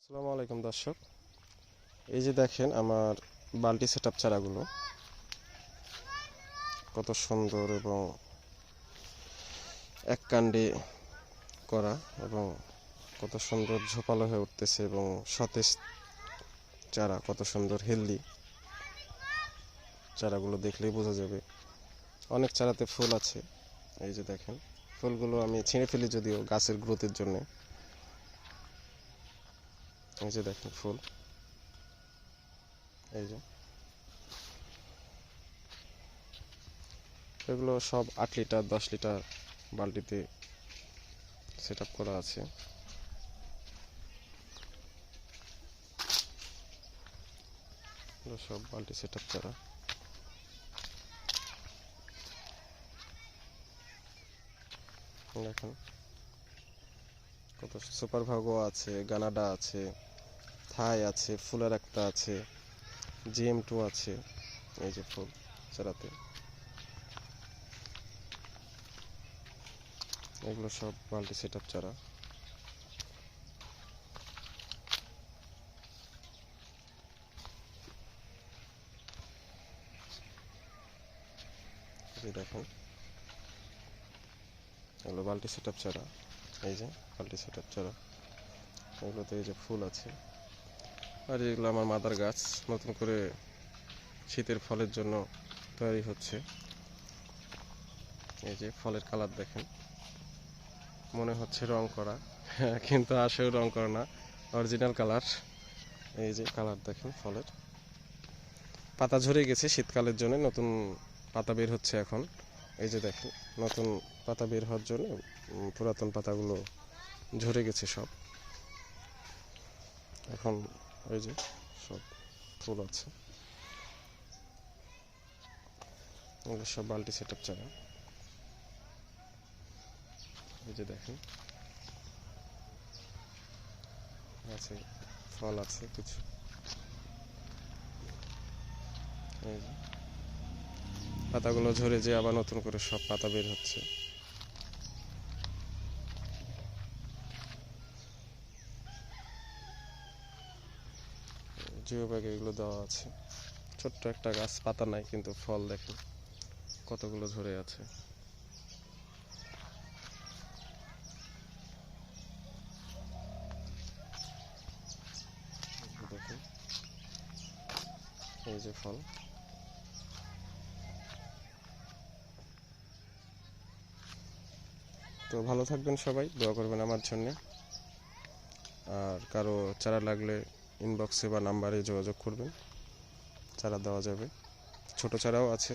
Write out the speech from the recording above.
আসসালামু আলাইকুম দর্শক, এই যে দেখেন আমার বালতি সেটআপ চারাগুলো কত সুন্দর এবং এক কাণ্ডে করা এবং কত সুন্দর ঝোপালো হয়ে উঠতেছে এবং সতেজ চারা, কত সুন্দর হেলদি চারাগুলো দেখলেই বোঝা যাবে। অনেক চারাতে ফুল আছে, এই যে দেখেন ফুলগুলো আমি ছিঁড়ে ফেলি যদিও গাছের গ্রোথের জন্য। এই যে দেখেন ফুল, এই যে এগুলো সব 8 লিটার 10 লিটার বালতিতে সেট আপ করা আছে। সব বালতি সেট আপ চারা দেখেন, কত সুপার ভাগো আছে, গানাডা আছে, থাই আছে, ফুলের একটা আছে, GM2 আছে। এই যে ফুল চারাতে, এগুলো সব মাল্টি সেট আপ চারা। এই দেখুন এগুলো মাল্টি সেট আপ চারা, এই যে মাল্টি সেট আপ চারা, এগুলোতে এই যে ফুল আছে। আর এগুলো আমার মাদার গাছ, নতুন করে শীতের ফলের জন্য তৈরি হচ্ছে। এই যে ফলের কালার দেখেন, মনে হচ্ছে রং করা, কিন্তু আসেও রং করা না, অরিজিনাল কালার। এই যে কালার দেখেন ফলের। পাতা ঝরে গেছে শীতকালের জন্য, নতুন পাতা বের হচ্ছে এখন। এই যে দেখেন নতুন পাতা বের হওয়ার জন্য পুরাতন পাতাগুলো ঝরে গেছে সব। এখন এই যে সব ফুল আছে, এগুলো সব বালতি সেট আপ চারা। এই যে দেখেন আছে, ফল আছে কিছু। এই যে পাতাগুলো ঝরে যে আবার নতুন করে সব পাতা বের হচ্ছে। জিও ব্যাগে এগুলো দেওয়া আছে। ছোট্ট একটা গাছ, পাতা নাই কিন্তু ফল দেখেন কতগুলো ধরে আছে। দেখুন এই যে ফল। তো ভালো থাকবেন সবাই, দোয়া করবেন আমার জন্যে। আর কারো চারা লাগলে ইনবক্সে বা নাম্বারে যোগাযোগ করবেন, চারা দেওয়া যাবে। ছোট চারাও আছে।